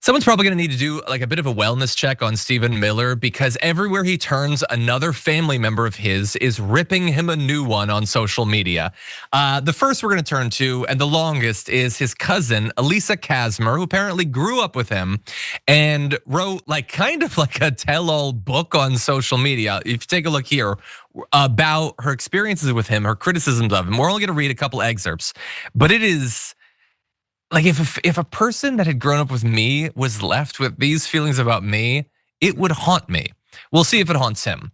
Someone's probably gonna need to do like a bit of a wellness check on Stephen Miller because everywhere he turns, another family member of his is ripping him a new one on social media. The first we're gonna turn to, and the longest, is his cousin, Elisa Casmer, who apparently grew up with him and wrote like kind of like a tell-all book on social media. If you take a look here about her experiences with him, her criticisms of him. We're only gonna read a couple excerpts, but it is like if a person that had grown up with me was left with these feelings about me, it would haunt me. We'll see if it haunts him.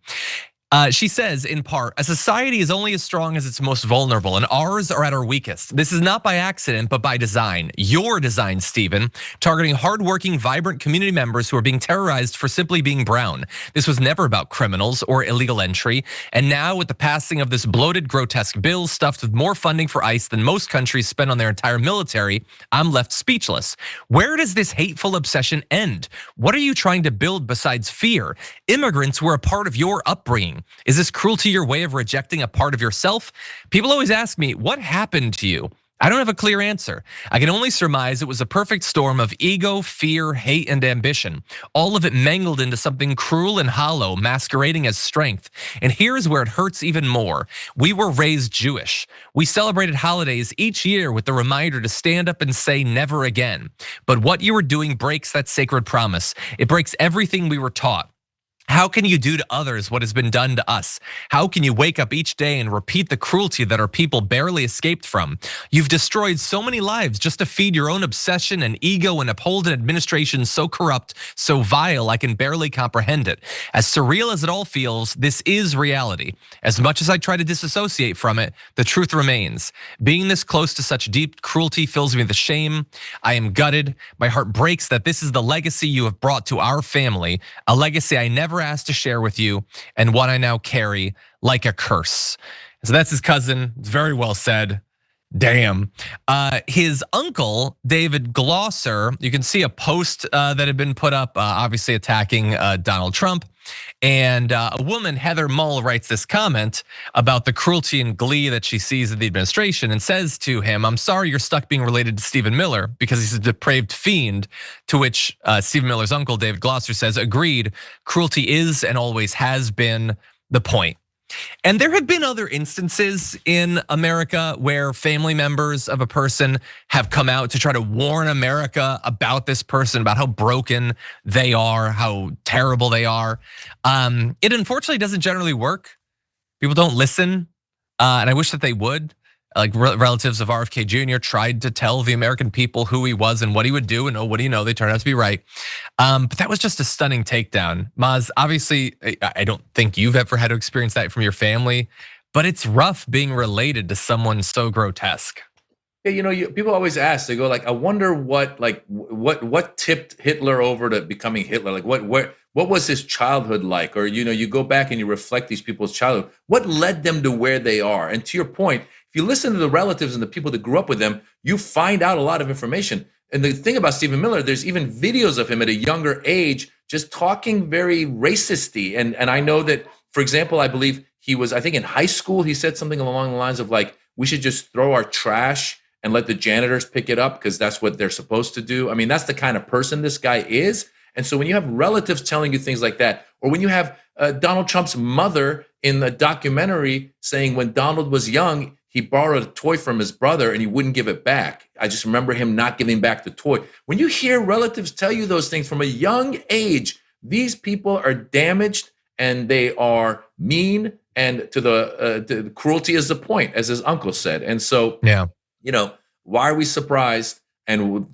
She says, in part, a society is only as strong as its most vulnerable, and ours are at our weakest. This is not by accident, but by design. Your design, Stephen, targeting hardworking, vibrant community members who are being terrorized for simply being brown. This was never about criminals or illegal entry. And now, with the passing of this bloated, grotesque bill stuffed with more funding for ICE than most countries spend on their entire military, I'm left speechless. Where does this hateful obsession end? What are you trying to build besides fear? Immigrants were a part of your upbringing. Is this cruelty your way of rejecting a part of yourself? People always ask me, what happened to you? I don't have a clear answer. I can only surmise it was a perfect storm of ego, fear, hate, and ambition. All of it mangled into something cruel and hollow, masquerading as strength. And here's where it hurts even more. We were raised Jewish. We celebrated holidays each year with the reminder to stand up and say never again. But what you were doing breaks that sacred promise. It breaks everything we were taught. How can you do to others what has been done to us? How can you wake up each day and repeat the cruelty that our people barely escaped from? You've destroyed so many lives just to feed your own obsession and ego and uphold an administration so corrupt, so vile, I can barely comprehend it. As surreal as it all feels, this is reality. As much as I try to disassociate from it, the truth remains. Being this close to such deep cruelty fills me with shame. I am gutted. My heart breaks that this is the legacy you have brought to our family, a legacy I never asked to share with you, and what I now carry like a curse. So that's his cousin. It's very well said. Damn. His uncle, David Glosser, you can see a post that had been put up, obviously attacking Donald Trump. And a woman, Heather Mull, writes this comment about the cruelty and glee that she sees in the administration and says to him, I'm sorry you're stuck being related to Stephen Miller because he's a depraved fiend, to which Stephen Miller's uncle, David Glosser, says, agreed, cruelty is and always has been the point. And there have been other instances in America where family members of a person have come out to try to warn America about this person, about how broken they are, how terrible they are. It unfortunately doesn't generally work. People don't listen, and I wish that they would. Like relatives of RFK Jr. tried to tell the American people who he was and what he would do, and oh, what do you know? They turned out to be right. But that was just a stunning takedown. Maz, obviously, I don't think you've ever had to experience that from your family, but it's rough being related to someone so grotesque. Yeah, people always ask. They go like, "I wonder what tipped Hitler over to becoming Hitler? Like, what was his childhood like?" Or you go back and you reflect these people's childhood. What led them to where they are? And to your point, if you listen to the relatives and the people that grew up with them, you find out a lot of information. And the thing about Stephen Miller, there's even videos of him at a younger age just talking very racisty. And I know that, for example, I believe he was, I think in high school, he said something along the lines of like, we should just throw our trash and let the janitors pick it up because that's what they're supposed to do. I mean, that's the kind of person this guy is. And so when you have relatives telling you things like that, or when you have Donald Trump's mother in the documentary saying when Donald was young, he borrowed a toy from his brother and he wouldn't give it back. I just remember him not giving back the toy. When you hear relatives tell you those things from a young age, these people are damaged and they are mean, and to the cruelty is the point, as his uncle said. And so, yeah, why are we surprised? And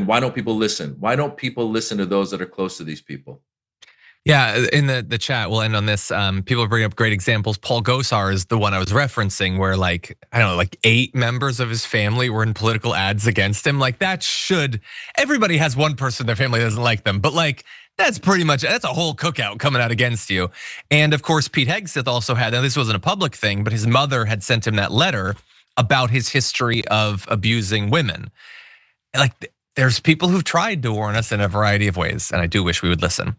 why don't people listen? Why don't people listen to those that are close to these people? Yeah, in the chat, we'll end on this. People bring up great examples. Paul Gosar is the one I was referencing, where like 8 members of his family were in political ads against him. Like everybody has one person in their family that doesn't like them, but like that's a whole cookout coming out against you. And of course, Pete Hegseth also had. Now this wasn't a public thing, but his mother had sent him that letter about his history of abusing women. Like there's people who've tried to warn us in a variety of ways, and I do wish we would listen.